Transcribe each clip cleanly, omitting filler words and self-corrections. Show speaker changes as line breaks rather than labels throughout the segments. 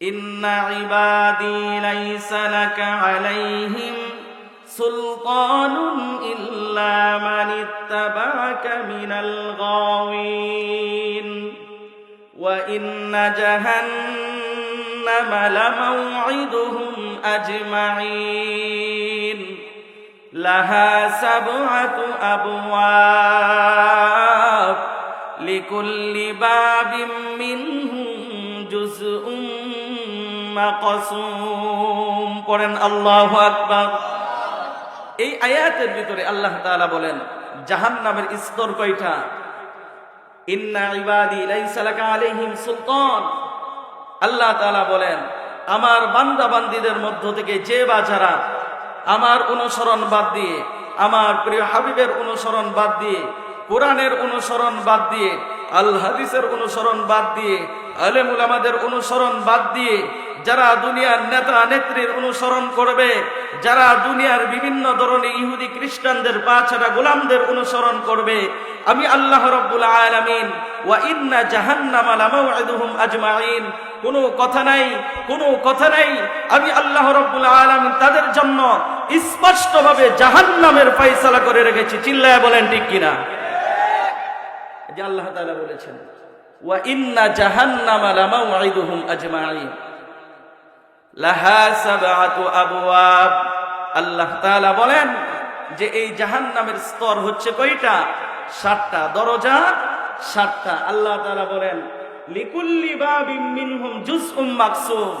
ইন্না ইবাদি লাইসা লাকা আলাইহিম সুলতানুন ইল্লা মান ইত্তাবা'আকা মিনাল গাওয়িন ওয়া ইন্না জাহান্নামা লামাও'ইদুহুম আজমাইন লাহা সাব'আতু আবওয়াব লিকুল্লি বাবিম মিনহুম জুজউম মাকসুম। পড়েন আল্লাহু আকবার। এই আয়াতের ভিতরে আল্লাহ তাআলা বলেন জাহান্নামের স্তর কয়টা? ইন্না ইবাদি লাইসা লাকা আলাইহিম সুলতান। আল্লাহ তাআলা বলেন আমার বান্দা বান্দীদের মধ্য থেকে যে বা যারা আমার অনুসরণ বাদ দিয়ে, আমার প্রিয় হাবিবের অনুসরণ বাদ দিয়ে, কোরআনের অনুসরণ বাদ দিয়ে, আল হাদিসের অনুসরণ বাদ দিয়ে, আলেম উলামাদের অনুসরণ বাদ দিয়ে যারা দুনিয়ার নেতা নেত্রীর অনুসরণ করবে, যারা দুনিয়ার বিভিন্ন ধরনের ইহুদি খ্রিস্টানদের পাছাড়া গোলামদের অনুসরণ করবে, আমি আল্লাহ রাব্বুল আলামিন ওয়া ইন্না জাহান্নামা লামাও'ইদুহুম আজমাইন, কোনো কথা নাই, কোনো কথা নাই, আমি আল্লাহ রাব্বুল আলামিন তাদের জন্য স্পষ্টভাবে জাহান্নামের ফয়সালা করে রেখেছি। চিল্লায়া বলেন ঠিক কিনা? যে আল্লাহ তাআলা বলেছেন ওয়া ইন্না জাহান্নামা লামাও'ইদুহুম আজমাইন লাহা সাব'আতু আবওয়াব। আল্লাহ তাআলা বলেন যে এই জাহান্নামের স্তর হচ্ছে কয়টা? 7টা দরজা, 7টা। আল্লাহ তাআলা বলেন লিকুল্লি বাবিম মিনহুম জুজউম মাকসুম।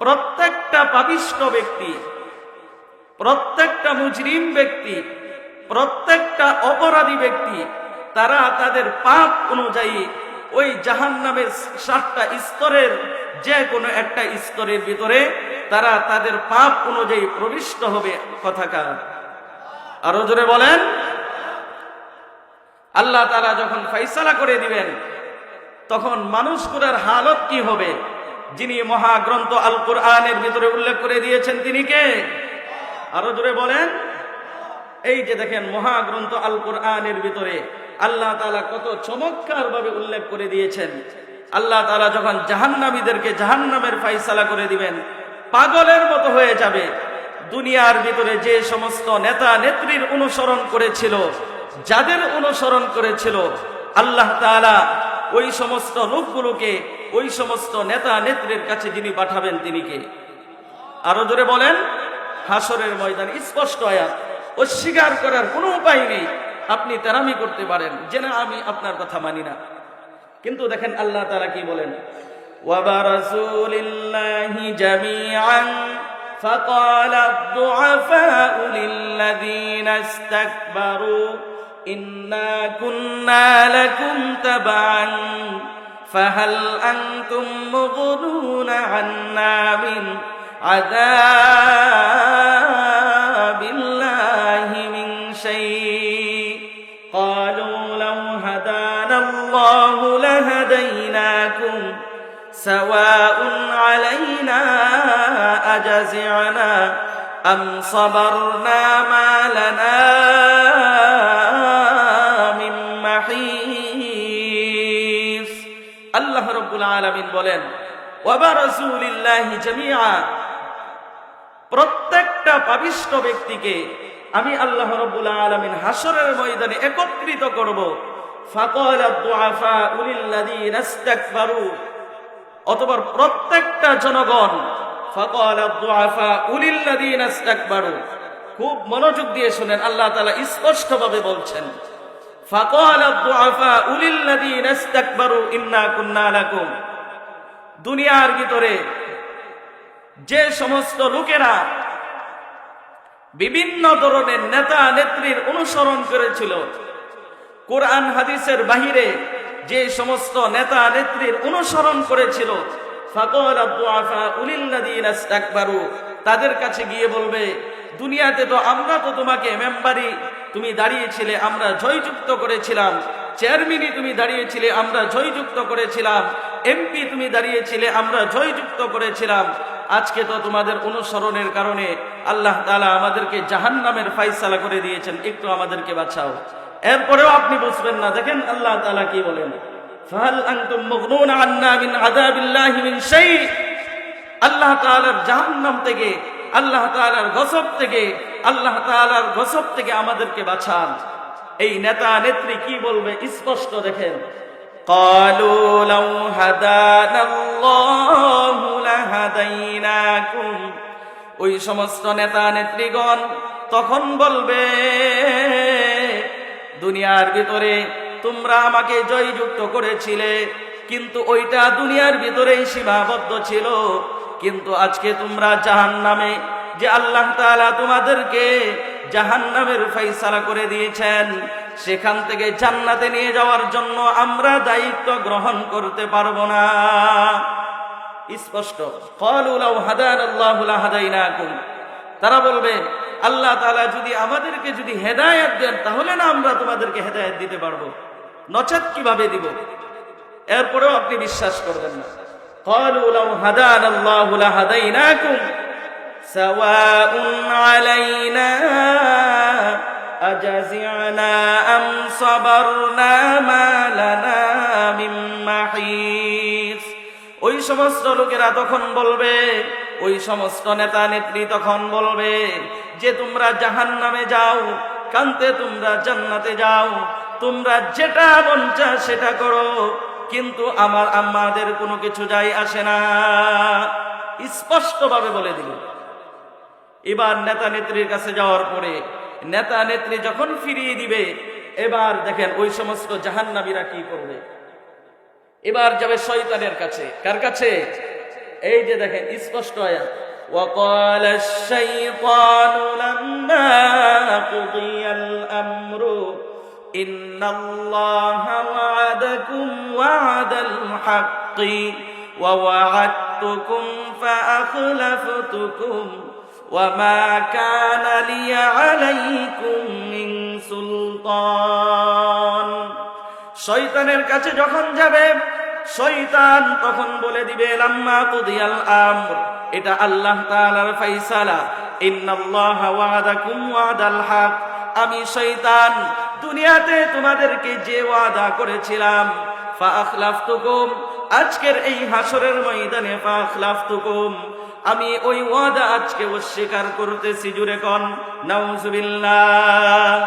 প্রত্যেকটা পাপিষ্ঠ ব্যক্তি, প্রত্যেকটা মুজরিম ব্যক্তি, প্রত্যেকটা অপরাধী ব্যক্তি, তারা তাদের পাপ অনুযায়ী ওই জাহান্নামের 7টা স্তরের যে কোনো একটা স্তরের ভিতরে তারা তাদের পাপ অনুযায়ী প্রবিষ্ট হবে। কথাকার আরো জোরে বলেন। আল্লাহ তাআলা যখন ফয়সালা করে দিবেন তখন মানুষগুলোর হালত কি হবে? যিনি মহাগ্রন্থ আল কোরআনের ভিতরে উল্লেখ করে দিয়েছেন তিনি কে? আরো জোরে বলেন। এই যে দেখেন মহাগ্রন্থ আল কোরআনের ভিতরে আল্লাহ তাআলা কত চমৎকার ভাবে উল্লেখ করে দিয়েছেন। আল্লাহ তাআলা যখন জাহান্নামীদেরকে জাহান্নামের ফয়সালা করে দিবেন, পাগলের মতো হয়ে যাবে। দুনিয়ার ভিতরে যে সমস্ত নেতা নেত্রীর অনুসরণ করেছিল, যাদের অনুসরণ করেছিল, আল্লাহ তাআলা ওই সমস্ত লোকগুলোকে ওই সমস্ত নেতা নেত্রীর কাছে যিনি পাঠাবেন তিনি কে? আরো জোরে বলেন। হাসরের ময়দান স্পষ্ট আয়াত, অস্বীকার করার কোনো উপায় নেই। আপনি তেরামি করতে পারেন যে না আমি আপনার কথা মানি না, কিন্তু দেখেন আল্লাহ তাআলা কি বলেন ওয়া বারাসুলিল্লাহি জামিআন ফাকালা আদ-দুআফাউ লিল্লাযীনা ইসতাকবারু ইন্না কুন্না লাকুম তাবা'আন ফাহাল আনতুম মুগনুনা আন্না মিন আযাবিল্লাহি মিন শাই قالوا لو هدانا الله لهديناكم سواء علينا أجزعنا أم صبرنا ما لنا من محيص। আল্লাহ রাব্বুল আলামিন বলেন ওয়াবারাসুলিল্লাহি জামিআ, প্রত্যেকটা পাপিষ্ঠ ব্যক্তিকে আমি আল্লাহ রাব্বুল আলামিন হাসরের ময়দানে একত্রিত করব। ফাকালা আদ-দুআফাউ লিল্লাযীনা ইসতাকবারু, অতঃপর প্রত্যেকটা জনগণ, ফাকালা আদ-দুআফাউ লিল্লাযীনা ইসতাকবারু, খুব মনোযোগ দিয়ে শুনেন, আল্লাহ তাআলা স্পষ্টভাবে বলছেন ফাকালা আদ-দুআফাউ লিল্লাযীনা ইসতাকবারু ইন্না কুন্না লাকুম। দুনিয়ার ভিতরে যে সমস্ত লোকেরা বিভিন্ন ধরনের নেতা নেত্রীর অনুসরণ করেছিল, কোরআন হাদিসের বাহিরে যে সমস্ত নেতা নেত্রীর অনুসরণ করেছিল, ফাকালা আদ-দুআফাউ লিল্লাযীনা ইসতাকবারু, তাদের কাছে গিয়ে বলবে দুনিয়াতে তো আমরা তো তোমাকে মেম্বারি তুমি দাঁড়িয়েছিলে আমরা জয়যুক্ত করেছিলাম, চেয়ারম্যানই তুমি দাঁড়িয়েছিলে আমরা জয়যুক্ত করেছিলাম, এমপি তুমি দাঁড়িয়েছিলে আমরা জয়যুক্ত করেছিলাম, আজকে তো তোমাদের অনুসরণের কারণে আল্লাহ তাআলা আমাদেরকে জাহান্নামের ফয়সালা করে দিয়েছেন, একটু আমাদেরকে বাঁচাও। এরপরেও আপনি বুঝবেন না। দেখেন আল্লাহ তাআলা কি বলেন ফাহাল আনতুম মুগনুনা আন্না মিন আযাবিল্লাহি মিন শাই। আল্লাহ তাআলার জাহান্নাম থেকে, আল্লাহ তাআলার গজব থেকে আমাদেরকে বাঁচান। এই নেতা নেত্রী কি বলবে স্পষ্ট দেখেন, ক্বালু লাউ হাদানাল্লাহু লাহাদাইনাকুম। ওই সমস্ত নেতা নেত্রীগণ তখন বলবে, দুনিয়ার ভিতরে তোমরা আমাকে জয়যুক্ত করেছিলে, কিন্তু ওইটা দুনিয়ার ভিতরেই সীমাবদ্ধ ছিল। কিন্তু আজকে তোমরা জাহান্নামে, যে আল্লাহ তাআলা তোমাদেরকে জাহান্নামের ফয়সালা করে দিয়েছেন, সেখান থেকে জান্নাতে নিয়ে যাওয়ার জন্য আমরা দায়িত্ব গ্রহণ করতে পারবো না। স্পষ্ট, ক্বালু লাউ হাদানাল্লাহু লাহাদাইনাকুম। তারা বলবে, আল্লাহ তাআলা যদি আমাদেরকে যদি হেদায়েত দেন, তাহলে না আমরা তোমাদেরকে হেদায়েত দিতে পারবো, নচেত কিভাবে দিব? এরপরেও আপনি বিশ্বাস করবেন না। ক্বালু লাউ হাদানাল্লাহু লাহাদাইনাকুম সাওয়াউন আলাইনা আজাজি'না আম সাবারনা মা লানা মিন মাহিস। ওই সমস্ত লোকেরা তখন বলবে, ওই সমস্ত নেতা নেত্রী তখন বলবে যে তোমরা জাহান্নামে যাও, কান্তে তোমরা জান্নাতে যাও, তোমরা যেটা মন চায় সেটা করো, কিন্তু আমাদের কোনো কিছু যায় আসে না। স্পষ্টভাবে বলে দিল। এবার নেতা নেত্রীর কাছে যাওয়ার পরে নেতা নেত্রী যখন ফিরিয়ে দিবে, এবার দেখেন ওই সমস্ত জাহান্নামীরা কি করবে। এবার যাবে শয়তানের কাছে। কার কাছে? এই যে দেখেন স্পষ্ট আয়াত, وقال الشيطان لما قضي الأمر إن الله وعدكم وعد الحق ووعدتكم فأخلفتكم وما كان لي عليكم من سلطان। শয়তানের কাছে যখন যাবে, শয়তান তখন বলে দিবে, লাম্মা কুদিয়াল আমর, এটা আল্লাহ তাআলার ফয়সালা, ইন্নাল্লাহা ওয়াদাকুম ওয়াদাল হক। আমি শয়তান দুনিয়াতে তোমাদেরকে যে ওয়াদা করেছিলাম, ফাআখলাফতুকুম, আজকের এই হাসরের ময়দানে ফাআখলাফতুকুম, আমি ওই ওয়াদা আজকে অস্বীকার করতেছি। জুরে কোন নাউযুবিল্লাহ।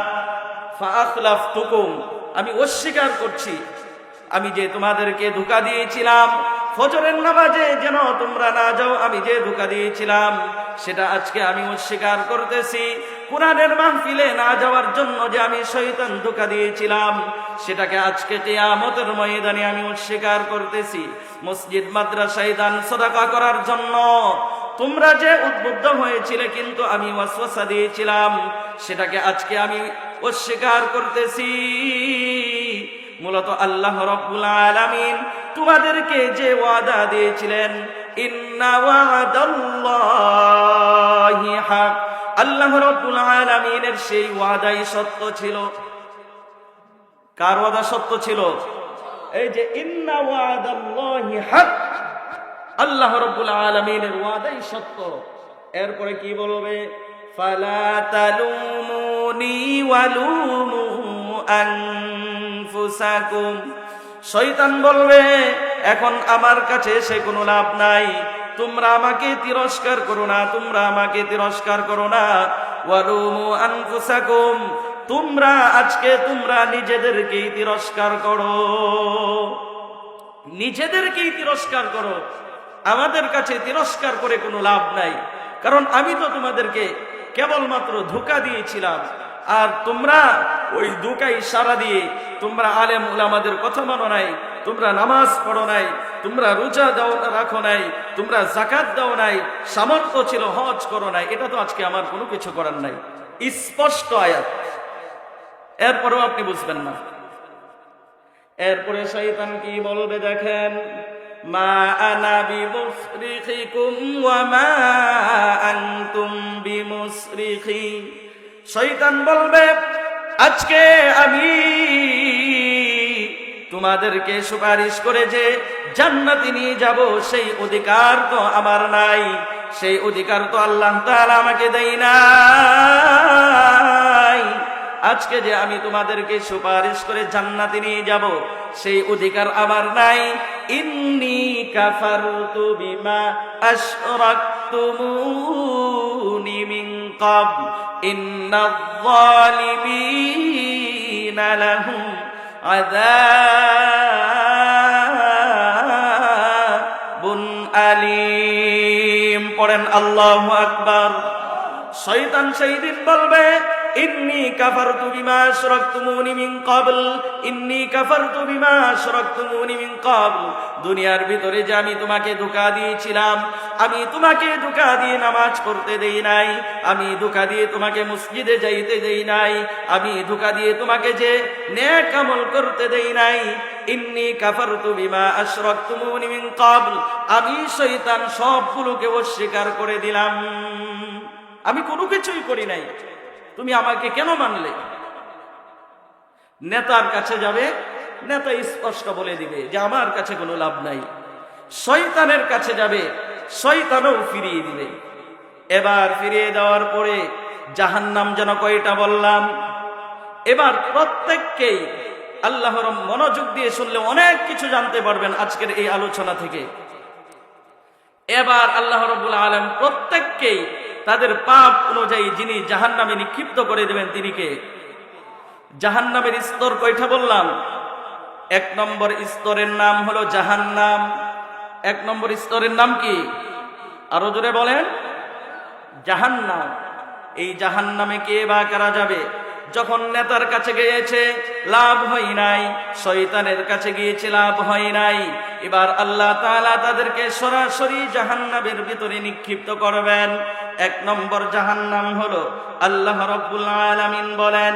ফাআখলাফতুকুম, আমি অস্বীকার করছি, আমি যে তোমাদেরকে ধোঁকা দিয়েছিলাম, ফজরের নামাজে যেন তোমরা না যাও, আমি যে ধোঁকা দিয়েছিলাম সেটা আজকে আমি অস্বীকার করতেছি। কুরআনের মাহফিলে না যাওয়ার জন্য যে আমি শয়তান ধোঁকা দিয়েছিলাম, সেটাকে আজকে কিয়ামতের ময়দানে আমি অস্বীকার করতেছি। মসজিদ মাদ্রাসায় দান সাদাকা করার জন্য তোমরা যে উদ্বুদ্ধ হয়েছিলে, কিন্তু আমি ওয়াসওয়াসা দিয়েছিলাম, সেটাকে আজকে আমি অস্বীকার করতেছি। মূলত আল্লাহ রাব্বুল আলামিন তোমাদেরকে যে ওয়াদা দিয়েছিলেন, ইন্না ওয়াদাল্লাহি হক, আল্লাহ রাব্বুল আলামিনের সেই ওয়াদাই সত্য ছিল। কার ওয়াদা সত্য ছিল? এই যে ইন্না ওয়াদাল্লাহি হক, আল্লাহ রাব্বুল আলামিনের ওয়াদাই সত্য। এরপরে কি বলবে? ফালা তালুমুনি ওয়ালুমু আনফুসাকুম। শয়তান বলবে, এখন আমার কাছে সে কোনো লাভ নাই, তোমরা আমাকে তিরস্কার করো না, তোমরা আমাকে তিরস্কার করো না। ওয়ালুমু আনফুসাকুম, তোমরা আজকে তোমরা নিজেদেরকেই তিরস্কার করো, নিজেদেরকেই তিরস্কার করো। আমাদের কাছে তিরস্কার করে কোনো লাভ নাই, কারণ আমি তো তোমাদেরকে কেবলমাত্র ধোঁকা দিয়েছিলাম, আর তোমরা ওই ধোঁকায় সারা দিয়ে তোমরা আলেম উলামাদের কথা মানো নাই, তোমরা নামাজ পড়ো নাই, তোমরা রোজা দাও রাখো নাই, তোমরা যাকাত দাও নাই, সামর্থ্য ছিল হজ করো নাই। এটা তো আজকে আমার কোনো কিছু করার নাই। স্পষ্ট আয়াত, এরপরেও আপনি বুঝবেন না। এরপরে শয়তান কি বলবে দেখেন, মা আনা বিমুসরিখিকুম ওয়া মা আনতুম বিমুসরিখি। শয়তান বলবে, আজকে আমি তোমাদেরকে সুপারিশ করে যে জান্নাতে নিয়ে যাব, সেই অধিকার তো আমার নাই, সেই অধিকার তো আল্লাহ তাআলা আমাকে দেয় নাই। আজকে যে আমি তোমাদেরকে সুপারিশ করে জান্নাতে নিয়ে যাব, সেই অধিকার আমার নাই। ইন্নী কাফারতু বিমা আশরাকতুমুনি মিন ক্বাবল ইন্নাল যালিমিনা লাহুম আযাবুন আলীম। পড়েন আল্লাহু আকবার। শয়তান সেই দিন বলবে, ইন্নী কাফারতু বিমা আশরাকতুমুনি মিন ক্বাবল, ইন্নী কাফারতু বিমা আশরাকতুমুনি মিন ক্বাবল। দুনিয়ার ভিতরে যে আমি তোমাকে ধোঁকা দিয়েছিলাম, আমি তোমাকে ধোঁকা দিয়ে নামাজ পড়তে দেই নাই, আমি ধোঁকা দিয়ে তোমাকে মসজিদে যাইতে দেই নাই, আমি ধোঁকা দিয়ে তোমাকে যে নেক আমল করতে দেই নাই। ইন্নী কাফারতু বিমা আশরাকতুমুনি মিন ক্বাবল, আমি শয়তান সবগুলোকে অস্বীকার করে দিলাম, আমি কোনো কিছুই করি নাই, তুমি আমাকে কেন মানলে? নেতার কাছে যাবে, নেতা স্পষ্ট বলে দিবে যে আমার কাছে কোনো লাভ নাই। শয়তানের কাছে যাবে, শয়তানও ফিরিয়ে দিবে। এবার ফিরিয়ে দেওয়ার পরে জাহান্নাম যেন কয়টা বললাম। এবার প্রত্যেককেই আল্লাহর মনোযোগ দিয়ে শুনলে অনেক কিছু জানতে পারবেন আজকের এই আলোচনা থেকে। এবার আল্লাহ রাব্বুল আলামিন প্রত্যেককেই তাদের পাপ অনুযায়ী যিনি জাহান্নামে নিক্ষিপ্ত করে দেবেন তিনি কে? জাহান্নামের স্তর কয়টা বললাম? 1 নম্বর স্তরের নাম হলো জাহান্নাম। 1 নম্বর স্তরের নাম কি? আরো জোরে বলেন, জাহান্নাম। এই জাহান্নামে কে বা কারা যাবে? যখন নেতার কাছে গিয়েছে লাভ হয় নাই, শয়তানের কাছে গিয়েছে লাভ হয় নাই, এবার আল্লাহ তাআলা তাদেরকে সরাসরি জাহান্নামের ভিতরে নিক্ষিপ্ত করবেন। 1 নম্বর জাহান্নাম হলো, আল্লাহ রাব্বুল আলামিন বলেন,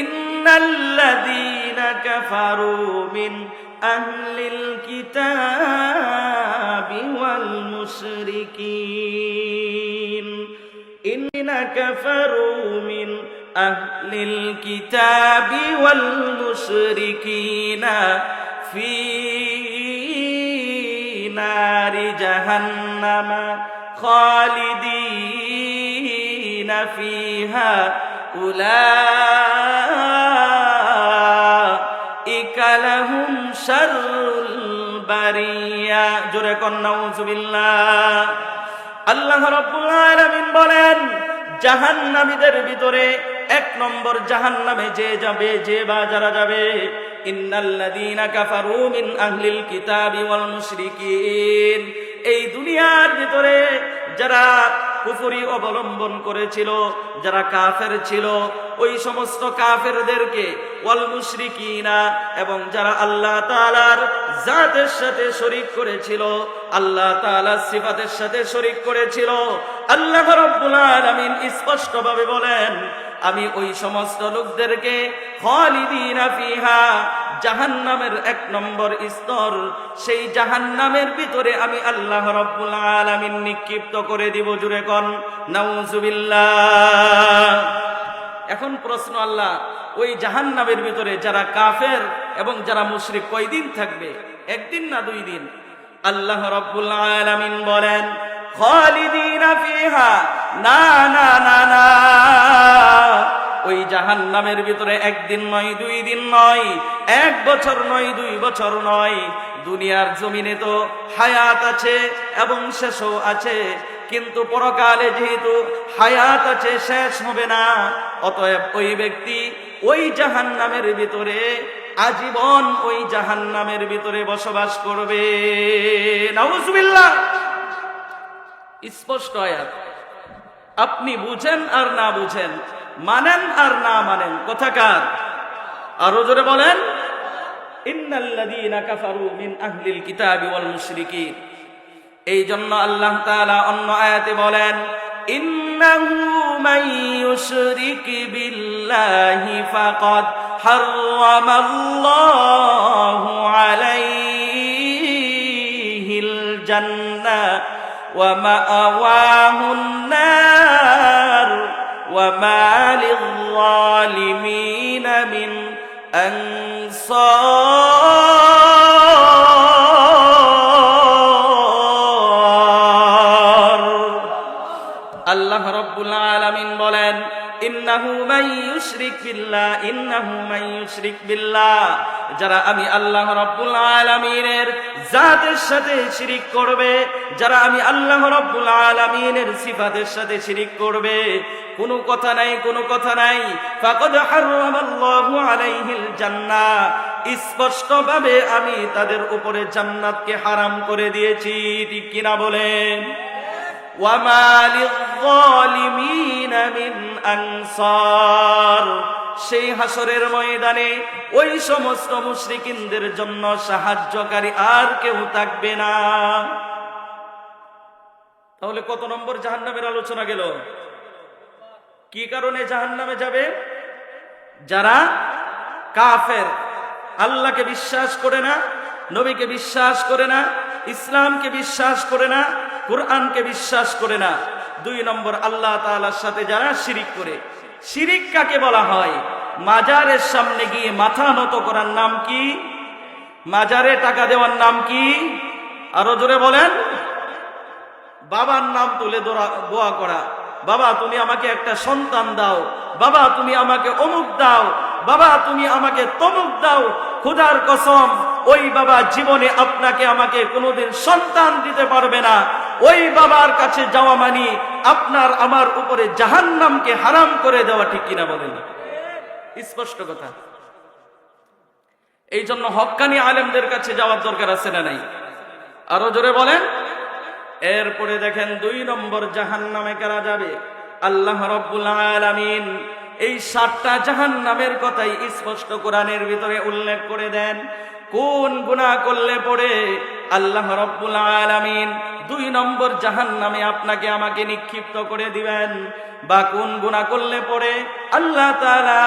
ইন্নাল্লাযীনা কাফারু মিন আহলিল কিতাবি ওয়াল মুশরিকিন, ইন্না কাফারু মিন আহলিল কিতাবি ওয়াল মুশরিকিনা ফি নারি জাহান্নামা খালিদিনা ফিহা উলাইকা লাহুম শাররুল বারিয়া। জোরে কোন নাউযুবিল্লাহ। আল্লাহ রাব্বুল আলামিন বলেন, জাহান্নামীদের ভিতরে 1 নম্বর জাহান্নামে যে যাবে, যে বা যারা যাবে, ইন্নাল্লাযীনা কাফারু মিন আহলিল কিতাবি ওয়াল মুশরিকিন। এই দুনিয়ার ভিতরে যারা কুফরি অবলম্বন করেছিল, যারা কাফের ছিল, ওই সমস্ত কাফেরদেরকে, ওয়াল মুশরিকিনা, এবং যারা আল্লাহ তাআলার জাতের সাথে শরীক করেছিল, আল্লাহ তাআলার সিফাতের সাথে শরীক করেছিল, আল্লাহ রাব্বুল আলামিন স্পষ্টভাবে বলেন, আমি ওই সমস্ত লোকদেরকে খালিদিনা ফিহা, জাহান্নামের 1 নম্বর স্তর, সেই জাহান্নামের ভিতরে আমি আল্লাহ রাব্বুল আলামিন নিক্ষিপ্ত করে দিব। জুরে কোন নাউযুবিল্লাহ। এখন প্রশ্ন, আল্লাহ ওই জাহান্নামের ভিতরে যারা কাফের এবং যারা মুশরিক কয়দিন থাকবে? 1 দিন না 2 দিন? আল্লাহ রাব্বুল আলামিন বলেন, খালিদিনা ফিহা, না না না না, ওই জাহান্নামের ভিতরে 1 দিন নয়, 2 দিন নয়, 1 বছর নয়, 2 বছর নয়। দুনিয়ার জমিনে তো হায়াত আছে এবং শেষও আছে, কিন্তু পরকালে যেহেতু হায়াত আছে, শেষ হবে না, অতএব ওই ব্যক্তি ওই জাহান্নামের ভিতরে আজীবন ওই জাহান্নামের ভিতরে বসবাস করবে। নাউযুবিল্লাহ। স্পষ্ট আয়াত। আপনি বুঝেন আর না বুঝেন, মানেন আর না মানেন, কথাকার? আরো জোরে বলেন, ইন্নাল্লাযীনা কাফারু মিন আহলিল কিতাবি ওয়াল মুশরিকিন। এই জন্য আল্লাহ তাআলা অন্য আয়াতে বলেন, ইন্নাহু মান ইউশরিক বিল্লাহি ফাকাদ হারামাল্লাহু আলাইহিল জান্নাহ ওয়া মাআওয়াহুন নার ওয়া মা লিয-যালিমিন মিন আনসার। আল্লাহ রাব্বুল আলামিন বলেন, ইন্নাহু মান ইউশরিক বিল্লাহ, যারা আমি আল্লাহ রাব্বুল আলামিনের জাতের সাথে শিরিক করবে, যারা আমি আল্লাহ রাব্বুল আলামিনের সিফাতের সাথে শিরিক করবে, কোনো কথা নাই, ফাকাদ হারামাল্লাহু আলাইহিল জান্নাহ, স্পষ্টভাবে আমি তাদের উপরে জান্নাতকে হারাম করে দিয়েছি। ঠিক কিনা বলেন? ওয়া মা লিয-যালিমিনা মিন আনসার, সেই হাসরের ময়দানে ওই সমস্ত মুশরিকিনদের জন্য সাহায্যকারী আর কেউ থাকবে না। তাহলে কত নম্বর জাহান্নামের আলোচনা গেল? কি কারণে জাহান্নামে যাবে? যারা কাফের, আল্লাহকে বিশ্বাস করে না, নবীকে বিশ্বাস করে না, ইসলামকে বিশ্বাস করে না, কোরআনকে বিশ্বাস করে না। 2 নম্বর, আল্লাহ তাআলার সাথে যারা শিরিক করে। শিরিক কাকে বলা হয়? মাজারের সামনে গিয়ে মাথা নত করার নাম কি? মাজারে টাকা দেওয়ার নাম কি? আরো জোরে বলেন। বাবার নাম তুলে দোয়া করা, বাবা তুমি আমাকে একটা সন্তান দাও, বাবা তুমি আমাকে অমুক দাও, বাবা তুমি আমাকে তমুক দাও। খোদার কসম, ওই বাবা জীবনে আপনাকে আমাকে কোনোদিন সন্তান দিতে পারবে না। ওই বাবার কাছে যাওয়া মানে আপনার আমার উপরে জাহান্নামকে হারাম করে দেওয়া। ঠিক কিনা বলেন? স্পষ্ট কথা। এই জন্য হক্কানি আলেমদের কাছে যাওয়ার দরকার আছে না নাই? আরো জোরে বলেন। এরপরে দেখেন 2 নম্বর জাহান্নামে কারা যাবে? আল্লাহ রাব্বুল আলামিন এই 7টা জাহান্নামের কথাই স্পষ্ট কোরআনের ভিতরে উল্লেখ করে দেন। কোন গুনাহ করলে পড়ে আল্লাহ রাব্বুল আলামিন 2 নম্বর জাহান্নামে আপনাকে আমাকে নিক্ষিপ্ত করে দিবেন, বা কোন গুনাহ করলে পড়ে আল্লাহ তাআলা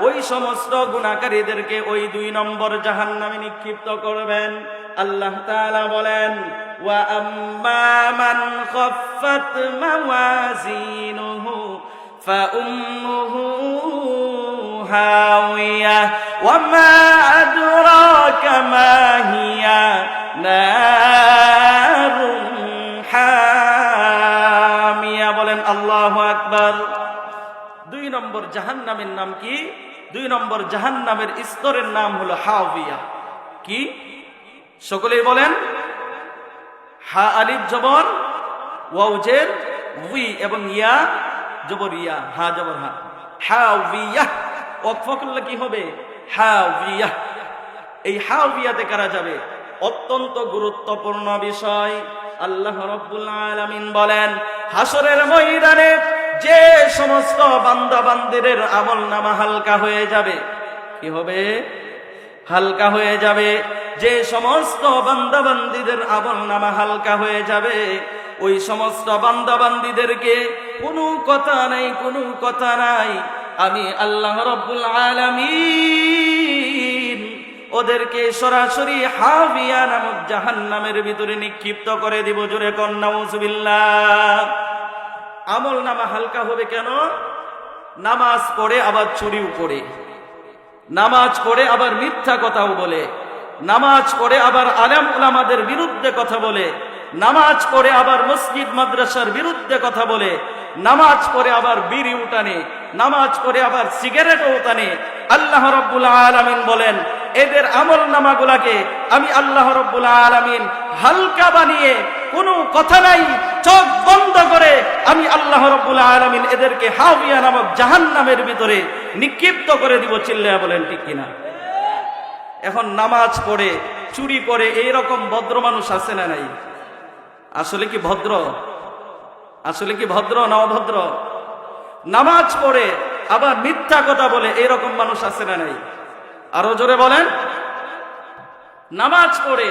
ওই সমস্ত গুনাহকারীদেরকে ওই 2 নম্বর জাহান্নামে নিক্ষিপ্ত করবেন। আল্লাহ তাআলা বলেন, ওয়া আম্মা মান খাফফাত মাওয়াজিনুহু ফাউম্মুহু হাওিয়া ওয়া মা আদরাকা মা হিয়া নারুন হামিয়া। বলেন আল্লাহু আকবার। 2 নম্বর জাহান্নামের নাম কি? 2 নম্বর জাহান্নামের স্তরের নাম হলো হাওিয়া। কি? সকলেই বলেন। হা আলিফ জবর, ওয়াও জের উই, এবং ইয়া জবর ইয়া, হা জবর হা, হাওিয়া। ওয়াকফ করলে কি হবে? হাওিয়া। এই হাওিয়াতে কারা যাবে? অত্যন্ত গুরুত্বপূর্ণ বিষয়। আল্লাহ রাব্বুল আলামিন বলেন, হাসরের ময়দানে যে সমস্ত বান্দা বান্দীদের আমলনামা হালকা হয়ে যাবে। কি হবে? হালকা হয়ে যাবে। যে সমস্ত বান্দা বান্দীদের আমলনামা হালকা হয়ে যাবে, ওই সমস্ত বান্দা বান্দীদেরকে কোনো কথা নাই, আমি আল্লাহ রাব্বুল আলামিন ওদেরকে সরাসরি হাবিয়া নামক জাহান্নামের ভিতরে নিক্ষিপ্ত করে দিব। জোরে কোন নাউজুবিল্লাহ। আমলনামা হালকা হবে কেন? নামাজ পড়ে আবার চুরিও করে, নামাজ পড়ে আবার মিথ্যা কথাও বলে, নামাজ পড়ে আবার আলেম উলামাদের বিরুদ্ধে কথা বলে, নামাজ পড়ে আবার মসজিদ মাদ্রাসার বিরুদ্ধে কথা বলে, নামাজ পড়ে আবার বিড়ি টানে, নামাজ পড়ে আবার সিগারেটও টানে। আল্লাহ রাব্বুল আলামিন বলেন, এদের আমলনামাগুলোকে আমি আল্লাহ রাব্বুল আলামিন হালকা বানিয়ে কোনো কথা নাই, চোখ বন্ধ করে আমি আল্লাহ রাব্বুল আলামিন এদেরকে হাবিয়া নামক জাহান্নামের ভিতরে নিক্ষিপ্ত করে দিব। চিল্লায়া বলেন ঠিক কিনা? এখন নামাজ পড়ে চুরি করে এইরকম ভদ্র মানুষ আছে না নাই? আসলে কি ভদ্র? আসলে কি ভদ্র না অভদ্র? নামাজ পড়ে আবার মিথ্যা কথা বলে এইরকম মানুষ আছে না নাই? আরো জোরে বলেন। নামাজ পড়ে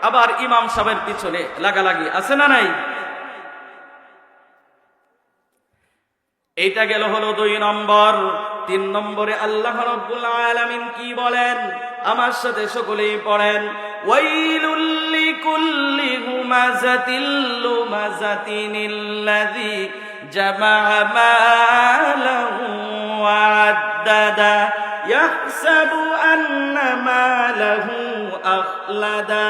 আবার ইমাম সাহেবের পিছনে লাগালাগি আছে না নাই? এইটা গেল হলো 2 নম্বর। 3 নম্বরে আল্লাহ রাব্বুল আলামিন কি বলেন? আমার সাথে সকলেই পড়েন, ওয়াইলুল লিকুল্লি হুমাযাতিল লুমাযাতিনিল্লাযী জামাআ মালাহু ওয়া আদ্দাদা ইয়াহসাবু আন্না মালাহু আখলাদা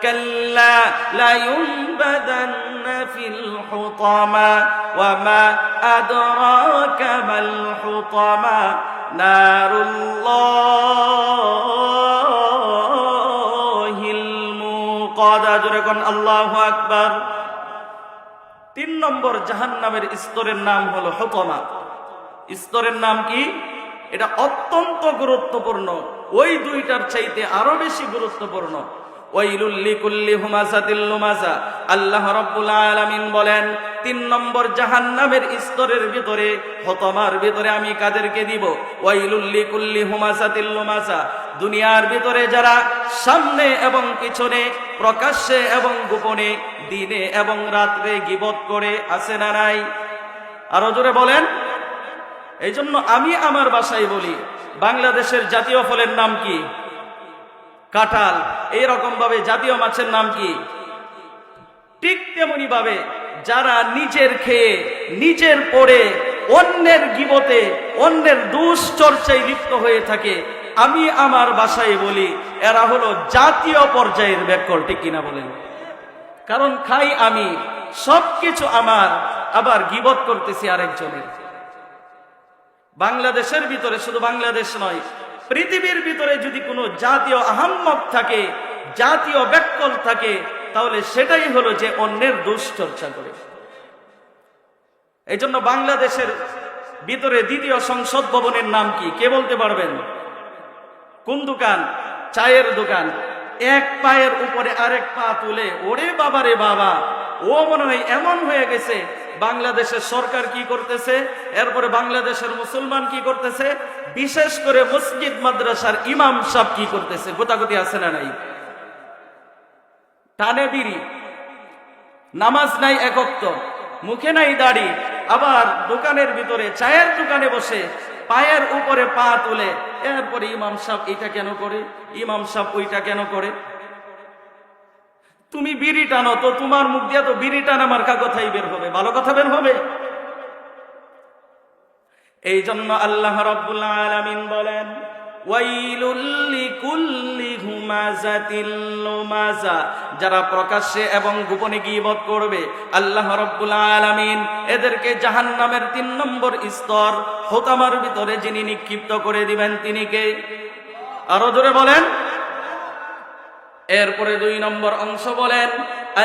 কাল্লা লা ইউনবাদান্না ফিল হুতামা ওয়া মা আদরাকা মাল হুতামা নারুল্লাহিল মুকাদা। জোরে কোন আল্লাহু আকবার। 3 নম্বর জাহান্নামের স্তরের নাম হলো হুতামা। স্তরের নাম কি? এটা অত্যন্ত গুরুত্বপূর্ণ, ওই দুইটার চাইতে আরো বেশি গুরুত্বপূর্ণ। ওয়াইলুল লিকুল্লি হুমাযাতিল লুমাযা। আল্লাহ রাব্বুল আলামিন বলেন 3 নম্বর জাহান্নামের স্তরের ভিতরে, হুতামার ভিতরে আমি কাদেরকে দিব? ওয়াইলুল লিকুল্লি হুমাযাতিল লুমাযা। দুনিয়ার ভিতরে যারা সামনে এবং পিছনে, প্রকাশ্যে এবং গোপনে, দিনে এবং রাত্রে গীবত করে, আছে না নাই? আরো জোরে বলেন। এই জন্য আমি আমার বাসায় বলি, বাংলাদেশের জাতীয় ফলের নাম কি? কাঁঠাল। এইরকম ভাবে জাতীয় মাছের নাম কি? ঠিক তেমনি ভাবে যারা নিজের খেয়ে, নিজের পড়ে, অন্যের গীবতে, অন্যের দুশ্চর্চায় লিপ্ত হয়ে থাকে, আমি আমার বাসায় বলি এরা হলো জাতীয় পর্যায়ের ব্যাকল। ঠিক কিনা বলেন? কারণ খাই আমি, সবকিছু আমার, আবার গীবত করতেছি আরেকজনের। বাংলাদেশের ভিতরে, শুধু বাংলাদেশ নয়, পৃথিবীর ভিতরে যদি কোনো জাতীয় আহাম্মক থাকে, জাতীয় ব্যাকল থাকে, তাহলে সেটাই হলো যে অন্যের দুশ্চর্চা করে। এই জন্য বাংলাদেশের ভিতরে দ্বিতীয় সংসদ ভবনের নাম কি? কে বলতে পারবেন? কোন দোকান? চায়ের দোকান। এক পায়ের উপরে আরেক পা তুলে, ওরে বাবা রে বাবা, ও মনে হয় এমন হয়ে গেছে বাংলাদেশের সরকার কি করতেছে, এরপরে বাংলাদেশের মুসলমান কি করতেছে, বিশেষ করে মসজিদ মাদ্রাসার ইমাম সাহেব কি করতেছে। গোতাগতি আছে না নাই? টানে বিড়ি, নামাজ নাই এক ওয়াক্ত, মুখে নাই দাড়ি, আবার দোকানের ভিতরে চায়ের দোকানে বসে পায়ের উপরে পা তুলে, এরপরে ইমাম সাহেব এটা কেন করে, ইমাম সাহেব ওইটা কেন করে। তুমি বিড়ি টানো তো তোমার মুখ দিয়ে তো বিড়ি টানা মার্কা কথাই বের হবে, ভালো কথা বের হবে। এই জন্য আল্লাহ রাব্বুল আলামিন বলেন ওয়াইলুল লিকুল্লি হুমাযাতিল লুমাযা। যারা প্রকাশ্যে এবং গোপনে গীবত করবে, আল্লাহ রাব্বুল আলামিন এদেরকে জাহান্নামের 3 নম্বর স্তর হুতামার ভিতরে যিনি নিক্ষিপ্ত করে দিবেন তিনি কে? আরো জোরে বলেন। এরপরে 2 নম্বর অংশ বলেন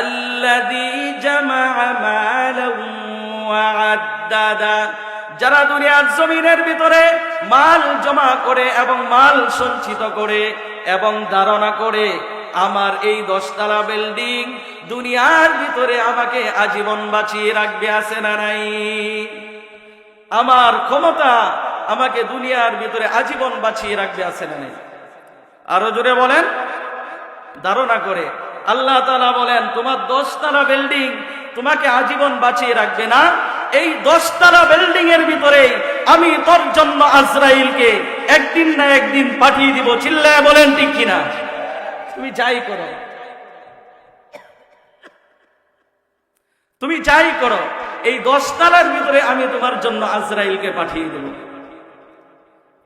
আল্লাযী জামাআ মালান ওয়া আদ্দাদা। যারা দুনিয়ার জমিনের ভিতরে মাল জমা করে এবং মাল সঞ্চিত করে এবং ধারণা করে, আমার এই 10 তলা বিল্ডিং দুনিয়ার ভিতরে আমাকে আজীবন বাঁচিয়ে রাখবে, আছে না নাই? আমার ক্ষমতা আমাকে দুনিয়ার ভিতরে আজীবন বাঁচিয়ে রাখবে, আছে না নাই? আরো জোরে বলেন। ধারণা করে আল্লাহ তাআলা বলেন তোমার 10 তলা বিল্ডিং তোমাকে আজীবন বাঁচিয়ে রাখবে না, এই 10 তলা বিল্ডিং এর ভিতরে আমি তোর জন্য আজরাইলকে একদিন না একদিন পাঠিয়ে দিব। চিল্লায় বলেন ঠিক কিনা? তুমি যাই করো, তুমি যাই করো, এই 10 তলার ভিতরে আমি তোমার জন্য আজরাইলকে পাঠিয়ে দেব।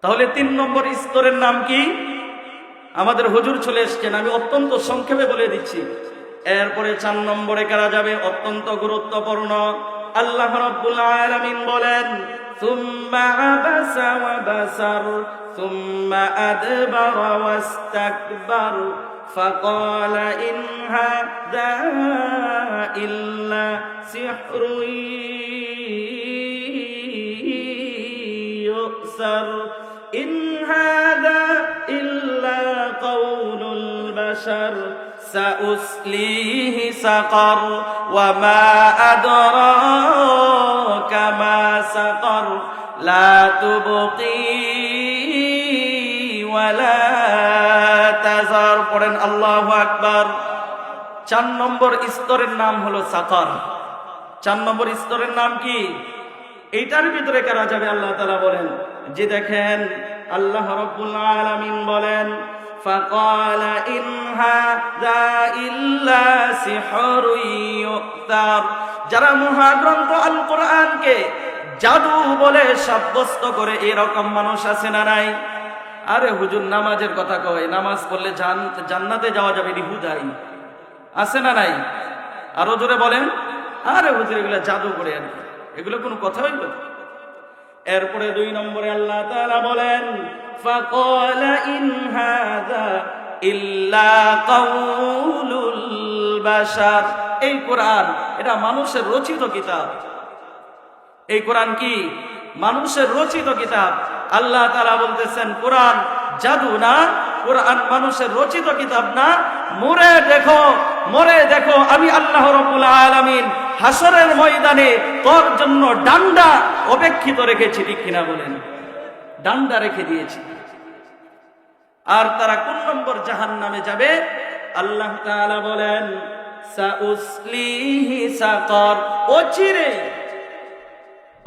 তাহলে 3 নম্বর স্তরের নাম কি? আমাদের হুজুর চলে এসছেন, আমি অত্যন্ত সংক্ষেপে বলে দিচ্ছি। এরপরে 4 নম্বরে কারা যাবে, অত্যন্ত গুরুত্বপূর্ণ। আল্লাহ রাব্বুল আলামিন বলেন সুম্মা আবাসা ওয়া বাসার সুম্মা আদবারা ওয়াস্তাকবার ফাকালা ইন হাযা ইল্লা সিহরুন ইউসার ইন হাযা ইল্লা কাউলুল বাশার সাউসলিহি সাকার ওয়া মা আদরাকা মা সাকার লা তুবকি ওয়া লা তাযার। পড়েন আল্লাহু আকবার। 4 নম্বর স্তরের নাম হলো সাকার। 4 নম্বর স্তরের নাম কি? এইটার ভিতরে কারা যাবে আল্লাহ তাআলা বলেন যে দেখেন আল্লাহ রাব্বুল আলামিন বলেন ফাকালা ইন হাযা ইল্লা সিহরুন ইউতার। যারা মহাগ্রন্থ আল কোরআনকে জাদু বলে সাব্যস্ত করে, এরকম মানুষ আছে না নাই? আরে হুজুর নামাজের কথা কয়, নামাজ পড়লে জান্নাতে যাওয়া যাবে, হুদাই আছে না নাই? আরো জোরে বলেন। আরে হুজুর এগুলো জাদু করে আর কি, এগুলো কোনো কথা হইল? এরপরে 2 নম্বরে আল্লাহ তাআলা বলেন ফাকালা ইন হাযা ইল্লা কাউলুল বাশার। এই কোরআন এটা মানুষের রচিত কিতাব। এই কোরআন কি মানুষের রচিত কিতাব? আল্লাহ তাআলা বলতেছেন কোরআন জাদু না, কোরআন মানুষের রচিত কিতাব না। মরে দেখো আমি আল্লাহ রাব্বুল আলামিন হাসরের ময়দানে তোর জন্য ডান্ডা অপেক্ষিত রেখেছি, ঠিক কিনা বলেন? ডান্ডা রেখে দিয়েছি। আর তারা কোন নম্বর জাহান্নামে যাবে? আল্লাহ তাআলা বলেন সাউসলিহি সাকর, অচিরে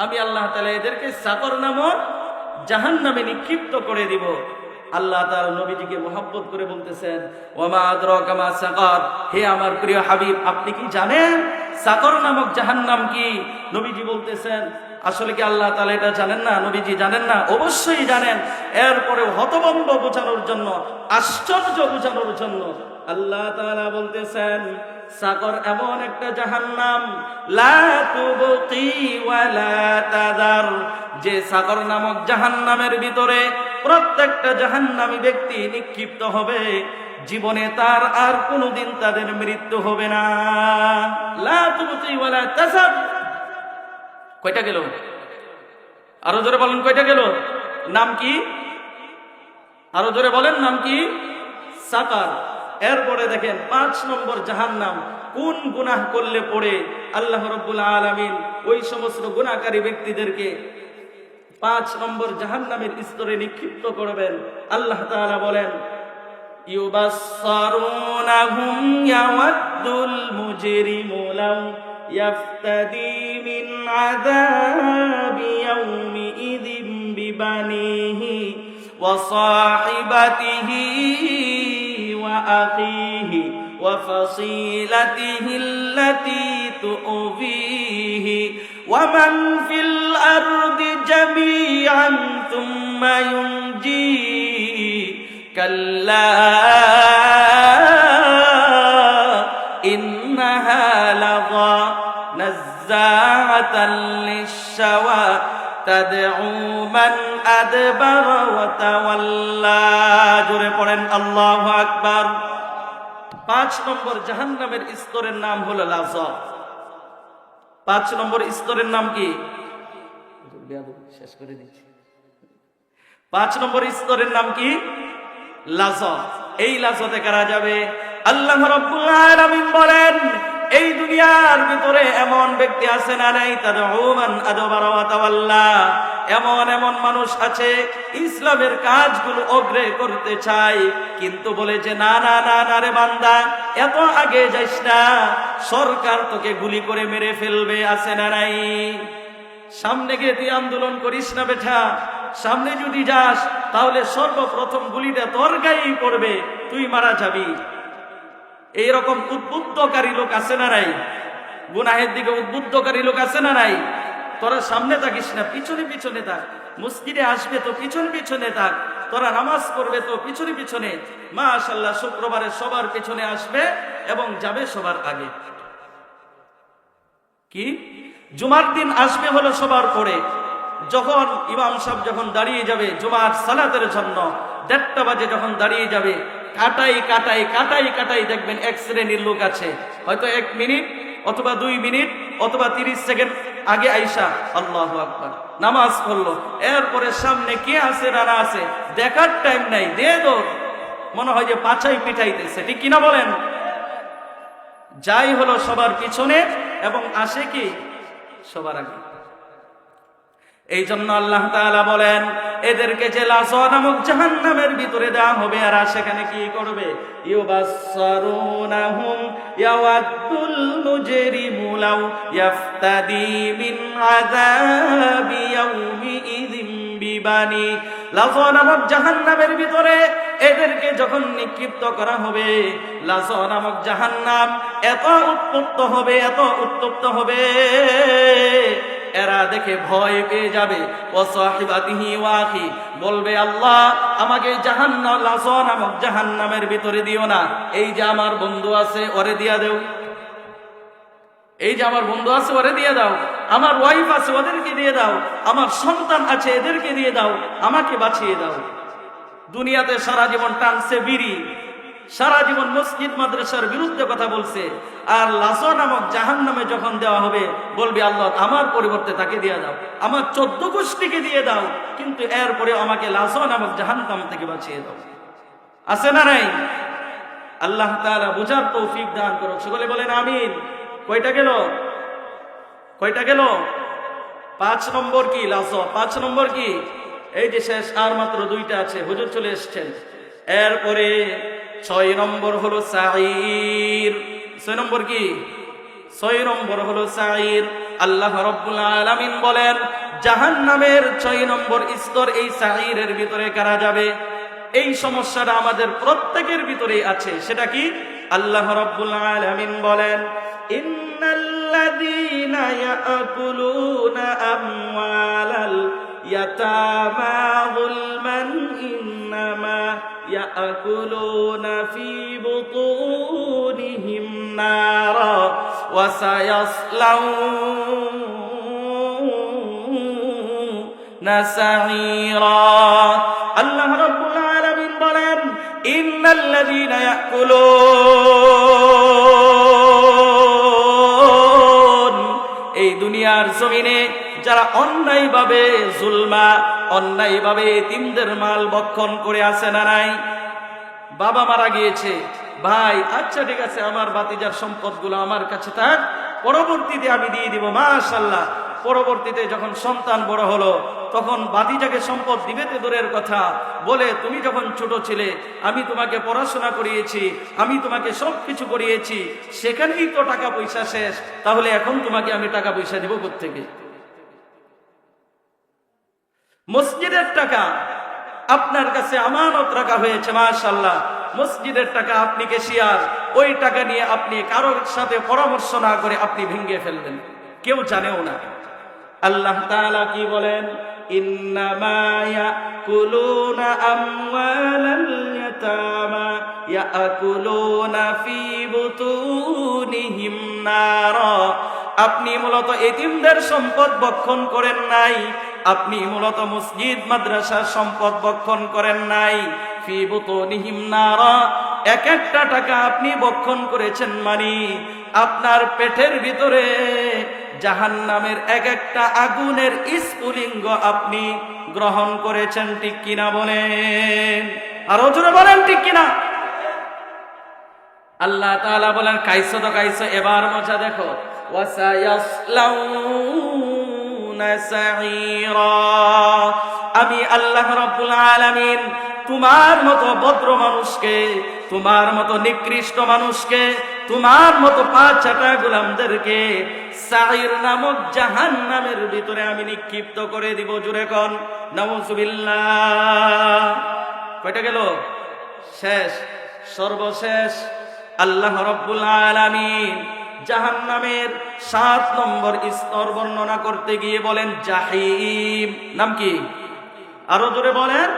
আমি আল্লাহ তাআলা এদেরকে সাকর নামক জাহান্নামে নিক্ষিপ্ত করে দিব। আল্লাহ তাআলা নবীজিকে মোহাব্বত করে বলতেছেন ওয়া মা আদরাকা মা সাকর, হে আমার প্রিয় হাবিব আপনি কি জানেন সাকর নামক জাহান্নাম কি? নবীজি বলতেছেন আসলে কি আল্লাহ তাআলা এটা জানেন না? নবীজি জানেন না? অবশ্যই জানেন। এরপরে হতভম্ব বোঝানোর জন্য, আশ্চর্য বোঝানোর জন্য আল্লাহ তাআলা বলতেছেন সাকর এমন একটা জাহান্নাম লা তুবকি ওয়া লা তাদার, যে সাকর নামক জাহান্নামের ভিতরে প্রত্যেকটা জাহান্নামী ব্যক্তি নিক্ষিপ্ত হবে, জীবনে তার আর কোনোদিন তাদের মৃত্যু হবে না। লা তুবকি ওয়া লা তাযার। কয়টা গেল? আরো জোরে বলেন কয়টা গেল? নাম কি? আরো জোরে বলেন নাম কি? সাকার। এরপরে দেখেন 5 নম্বর জাহান্নাম কোন গুনাহ করলে পড়ে আল্লাহ রাব্বুল আলামিন ওই সমস্ত গুনাহকারী ব্যক্তিদেরকে 5 নম্বর জাহান্নামের স্তরে নিক্ষিপ্ত করবেন। আল্লাহ তাআলা বলেন ইউবাসসারুনাহুম ইয়াওয়াদ্দুল মুজরিমু লাউ ইয়াফতাদি মিন আযাবি ইয়াউমিইযিন বিবানিহি ওয়া সাহিবাতিহি ওয়া আখিহি ওয়া ফাসিলাতিহি আল্লাতী তু'বিহি ওয়া মান ফিল আরদি জামিআন থুম্মা ইউনজি কাল্লা ইন্নাহা লাযা নাযাআতান লিশ-শাওয়া তাদউ মান আদবারা ওয়া তাওয়াল্লা। জোরে পড়েন আল্লাহু আকবার। 5 নম্বর জাহান্নামের স্তরের নাম হলো লাযা। 5 নম্বর স্তরের নাম কি? শেষ করে দিচ্ছি। 5 নম্বর স্তরের নাম কি? লাযা। এই লাযাতে কারা যাবে? আল্লাহ রাব্বুল আলামিন বলেন এই দুনিয়ার ভিতরে এমন ব্যক্তি আছে না নাই? তাদউ মান আদবারা ওয়া তাওয়াল্লা। এমন মানুষ আছে ইসলামের কাজগুলো অগ্রে করতে চায়, কিন্তু বলে যে না না না না রে বান্দা এত আগে যাইস না, সরকার তোকে গুলি করে মেরে ফেলবে। আছে না নাই? সামনে গিয়ে তুই আন্দোলন করিস না বেটা, সামনে যদি যাস তাহলে সর্বপ্রথম গুলিটা তোর গায়েই পড়বে, তুই মারা যাবি। এইরকম উদ্বুদ্ধকারী লোক আছে না নাই? গুনাহের দিকে উদ্বুদ্ধকারী লোক আছে না নাই? তোরা সামনে থাকিস না, পিছনে পিছনে থাক। মসজিদে আসবে তো পিছনে পিছনে থাক, তোরা নামাজ পড়বে তো পিছনে পিছনে। মাশাআল্লাহ শুক্রবারে সবার পিছনে আসবে এবং যাবে সবার আগে। কি জুমার দিন আসবে হলো সবার পরে, যখন ইমাম সাহেব যখন দাঁড়িয়ে যাবে জুমার সালাতের জন্য 1:30 বাজে যখন দাঁড়িয়ে যাবে, কাটাই দেখবেন এক শ্রেণীর লোক আছে, হয়তো 1 মিনিট অথবা 2 মিনিট অথবা 30 সেকেন্ড আগে আইসা আল্লাহু আকবার নামাজ পড়লো। এরপরে সামনে কে আছে না আছে দেখার টাইম নাই, দে দৌড়, মনে হয় যে পাছাই পিঠাইতেছে, ঠিক কিনা বলেন? যাই হলো সবার পিছনে এবং আসে কি সবার আগে। এই জন্য আল্লাহ তাআলা বলেন এদেরকে যে লাযা নামক জাহান্নামের ভিতরে দেওয়া হবে, আর সেখানে কি করবে? ইউবাসসারুনাহুম ইয়াওয়াদ্দুল মুজরিমু লাউ ইয়াফতাদি মিন আযাবি ইয়াউমিইযিন বিবানি। লাযা নামক জাহান্নামের ভিতরে এদেরকে যখন নিক্ষিপ্ত করা হবে, লাযা নামক জাহান্নাম এত উত্তপ্ত হবে এরা দেখে ভয় পেয়ে যাবে। ওয়া সাহিবাতিহি ওয়া আখি, বলবে আল্লাহ আমাকে জাহান্নাম লাযা নামক জাহান্নামের ভিতরে দিও না, এই যে আমার বন্ধু আছে ওরে দিয়া দেও। এই যে আমার বন্ধু আছে ওরে দিয়ে দাও, আমার ওয়াইফ আছে ওদেরকে দিয়ে দাও, আমার সন্তান আছে এদেরকে দিয়ে দাও, আমাকে বাঁচিয়ে দাও। দুনিয়াতে সারা জীবন টানছে বিড়ি, সারা জীবন মসজিদ মাদ্রাসার বিরুদ্ধে কথা বলছে, আর লাজা নামক জাহান্নামে যখন দেওয়া হবে বলবে আল্লাহ আমার পরিবর্তে তাকে দিয়ে দাও, আমার 14 গোষ্ঠীকে দিয়ে দাও, কিন্তু এরপরে আমাকে লাজা নামক জাহান্নাম থেকে বাঁচিয়ে দাও। আছে না নাই? আল্লাহ তাআলা বুঝার তৌফিক দান করুক, সকলে বলেন আমিন। কয়টা গেল? কয়টা গেল? 5 নম্বর কি? লাজা। 5 নম্বর কি? এই যে শেষ, আর মাত্র 2টা আছে, হুজুর চলে এসেছেন। এরপরে 6 নম্বর হলো সাঈর। 6 নম্বর কি? 6 নম্বর হলো সাঈর। আল্লাহ রাব্বুল আলামিন বলেন জাহান্নামের 6 নম্বর স্তর এই সাঈরের ভিতরে কারা যাবে? এই সমস্যাটা আমাদের প্রত্যেকের ভিতরেই আছে। সেটা কি? আল্লাহ রাব্বুল আলামিন বলেন ইন্নাল্লাযীনা ইয়াকুলুনা আমওয়ালাল ইয়াতামা যুলমান ইন্নামা ইয়াকুলুনা ফি বুতুনিহিম নারা ওয়া সায়াসলাউনা সাঈরা। আল্লাহ রাব্বুল আলামিন বলেন ইন্নাল্লাযীনা ইয়াকুলুন, এই দুনিয়ার জমিনে যারা অন্যায়ভাবে জুলমা, অন্যায়ভাবে এতিমদের মাল ভক্ষণ করে আছে না নাই? বাবা মারা গিয়েছে, ভাই আচ্ছা ঠিক আছে আমার ভাতিজার সম্পদগুলো আমার কাছে থাক, পরবর্তীতে আমি দিয়ে দিব, মাশাআল্লাহ। পরবর্তীতে যখন সন্তান বড় হলো তখন ভাতিজাকে সম্পদ দিবে তো দূরের কথা, বলে তুমি যখন ছোট ছিলে আমি তোমাকে পড়াশোনা করিয়েছি, আমি তোমাকে সবকিছু করিয়েছি, সেখানেই তো টাকা পয়সা শেষ, তাহলে এখন তোমাকে আমি টাকা পয়সা দিব কোত্থেকে? মসজিদের টাকা আপনার কাছে আমানত রাখা হয়েছে, মাশাআল্লাহ। মসজিদের টাকা আপনি ক্যাশিয়ার, ওই টাকা নিয়ে আপনি কারোর সাথে পরামর্শ না করে আপনি ভেঙে ফেলবেন, কেউ জানেও না। আল্লাহ তাআলা কি বলেন? ইন্নামা ইয়াকুলুনা আমওয়ালাল ইয়াতামা ইয়াকুলুনা ফি বুতুনিহিম নারা। আপনি মূলত এতিমদের সম্পদ ভক্ষণ করেন নাই, আপনি মূলত মসজিদ মাদ্রাসার সম্পদ ভক্ষণ করেন নাই। ফি বুতুনিহিম নারা, এক একটা টাকা আপনি ভক্ষণ করেছেন মানে আপনার পেটের ভিতরে জাহান্নামের এক একটা আগুনের স্ফুলিঙ্গ আপনি গ্রহণ করেছেন, ঠিক কিনা বলেন? আর জোরে বলেন ঠিক কিনা? আল্লাহ তাআলা বলেন কাইসো তো কাইসো, এবার মজা দেখো। ওয়াসায়াসলাউনা সাঈরা, আমি আল্লাহ রাব্বুল আলামিন তোমার মতো ভদ্র মানুষকে, তোমার মতো নিকৃষ্ট মানুষকে, তোমার মতো পাঁচটা গোলামদেরকে সাঈর নামক জাহান্নামের ভিতরে আমি নিক্ষিপ্ত করে দিব। জোরে কোন নাউযুবিল্লাহ। কয়টা গেল? শেষ, সর্বশেষ। আল্লাহ রাব্বুল আলামিন জাহান্নামের 7 নম্বর স্তর বর্ণনা করতে গিয়ে বলেন জাহিম। নাম কি? আরো জোরে বলেন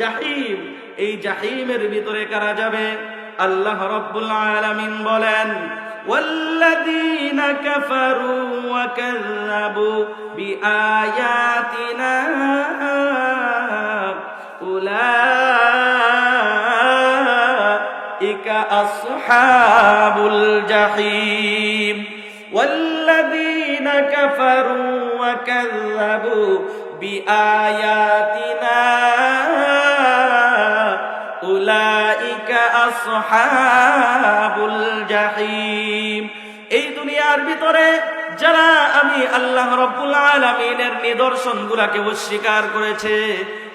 জাহিম। এই জাহিমের ভিতরে কারা যাবে? আল্লাহ রাব্বুল আলামিন বলেন ওয়াল্লাযীনা কাফারু ওয়া কাযযাবু বিআয়াতিনা উলাইকা আসহাবুল জাহিম। ওয়াল্লাযীনা কাফারু ওয়া কাযযাবু বিআয়াতিনা উলাইকা আসহাবুল জাহিম। এই দুনিয়ার ভিতরে যারা আমি আল্লাহ রাব্বুল আলামিনের নিদর্শনগুলোকে অস্বীকার করেছে,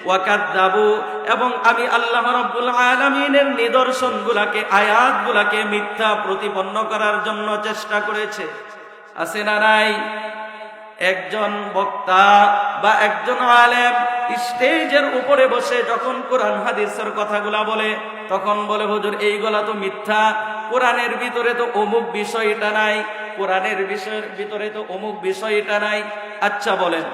ওয়া কাযযাবু, এবং আমি আল্লাহ রাব্বুল আলামিনের নিদর্শনগুলোকে, আয়াতগুলোকে মিথ্যা প্রতিপন্ন করার জন্য চেষ্টা করেছে, আছে না নাই? একজন বক্তা বা একজন আলেম স্টেজের উপরে বসে যখন কোরআন হাদিসের কথাগুলা বলে তখন বলে হুজুর এইগুলা তো মিথ্যা, কোরআনের ভিতরে তো অমুক বিষয়টা নাই, কোরআনের বিষয়ের ভিতরে তো অমুক বিষয়টা নাই। আচ্ছা বলেন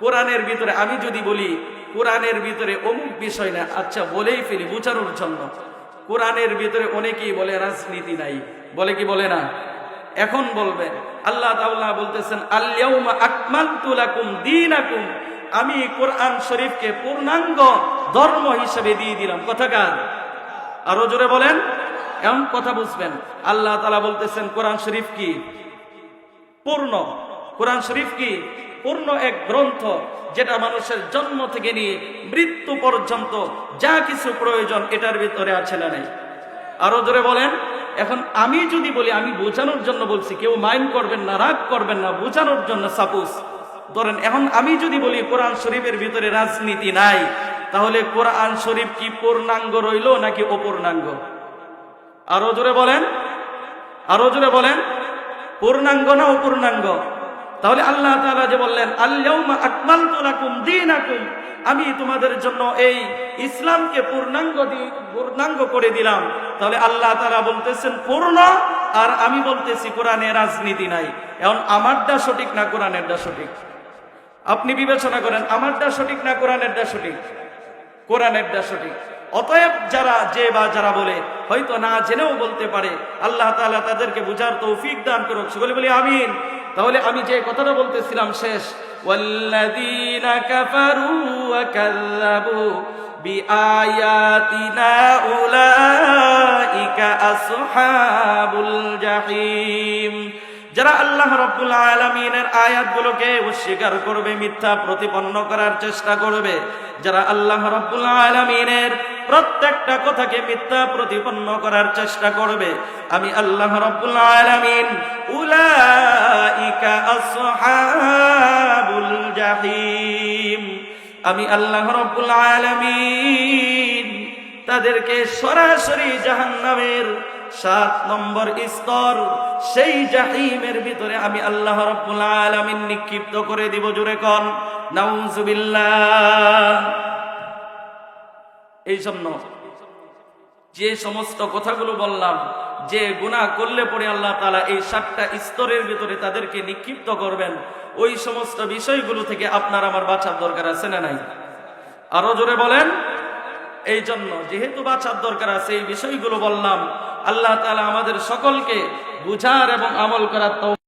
কোরআনের ভিতরে, আমি যদি বলি কোরআনের ভিতরে অমুক বিষয় না, আচ্ছা বলেই ফেলি বুঝানোর জন্য, কোরআনের ভিতরে অনেকেই বলে রাজনীতি নাই, বলে কি বলে না? এখন বলবেন। আল্লাহ তাআলা বলতেছেন আল ইয়াউমা আকমালতু লাকুম দীনাকুম, আমি কোরআন শরীফকে পূর্ণাঙ্গ ধর্ম হিসেবে দিয়ে দিলাম। কথাকার আরো জোরে বলেন, এমন কথা বুঝবেন। আল্লাহ তাআলা বলতেছেন কোরআন শরীফ কি পূর্ণ, কোরআন শরীফ কি পূর্ণ এক গ্রন্থ, যেটা মানুষের জন্ম থেকে নিয়ে মৃত্যু পর্যন্ত যা কিছু প্রয়োজন এটার ভিতরে আছে না নাই? আরো জোরে বলেন। এখন আমি যদি বলি, আমি বোঝানোর জন্য বলছি, কেউ মাইন্ড করবেন না, রাগ করবেন না, বোঝানোর জন্য। সাপোজ ধরেন এখন আমি যদি বলি কোরআন শরীফের ভিতরে রাজনীতি নাই, তাহলে কোরআন শরীফ কি পূর্ণাঙ্গ রইল নাকি অপূর্ণাঙ্গ? আরো জোরে বলেন, আরো জোরে বলেন, পূর্ণাঙ্গ না অপূর্ণাঙ্গ? তাহলে আল্লাহ তাআলা যে বললেন আল ইয়াউমা আকমালতু লাকুম দীনাকুম, আমি তোমাদের জন্য এই ইসলামকে পূর্ণাঙ্গ করে দিলাম। তাহলে আল্লাহ তাআলা বলতেছেন পূর্ণ, আর আমি বলতেছি কোরআনে রাজনীতি নাই। এখন আমারটা সঠিক না কোরআনেরটা সঠিক? আপনি বিবেচনা করেন, আমারটা সঠিক না কোরআনেরটা সঠিক? কোরআনেরটা সঠিক। অতএব যারা বলে, হয়তো না জেনেও বলতে পারে, আল্লাহ তাআলা তাদেরকে বুঝার তৌফিক দান করুক, সকলে বলি আমিন। তাহলে আমি যে কথাটা বলতেছিলাম শেষ, ওয়াল্লাযীনা কাফারু ওয়া কাযযাবু বিআয়াতিনা উলাইকা আসহাবুল জাহিম, যারা আল্লাহ রাব্বুল আলামিনের আয়াতগুলোকে অস্বীকার করবে, মিথ্যা প্রতিপন্ন করার চেষ্টা করবে, যারা আল্লাহ রাব্বুল আলামিনের প্রত্যেকটা কথাকে মিথ্যা প্রতিপন্ন করার চেষ্টা করবে, আমি আল্লাহ রাব্বুল আলামিন উলাইকা আসহাবুল জাহিম, আমি আল্লাহ রাব্বুল আলামিন তাদেরকে সরাসরি জাহান্নামের 7 নম্বর স্তর, সেই জাহিমের ভিতরে আমি আল্লাহ রাব্বুল আলামিন নিক্ষিপ্ত করে দিব। জোরে কোন নাউযুবিল্লাহ। এই জন্য যে সমস্ত কথাগুলো বললাম, যে গুনাহ করলে পরে আল্লাহ তাআলা এই 7টা স্তরের ভিতরে তাদেরকে নিক্ষিপ্ত করবেন, ওই সমস্ত বিষয়গুলো থেকে আপনার আমার বাঁচার দরকার আছে না নাই? আরো জোরে বলেন। এই জন্য যেহেতু বাঁচার দরকার আছে, এই বিষয়গুলো বললাম। আল্লাহ তাআলা আমাদের সকলকে বুঝার এবং আমল করার তৌফিক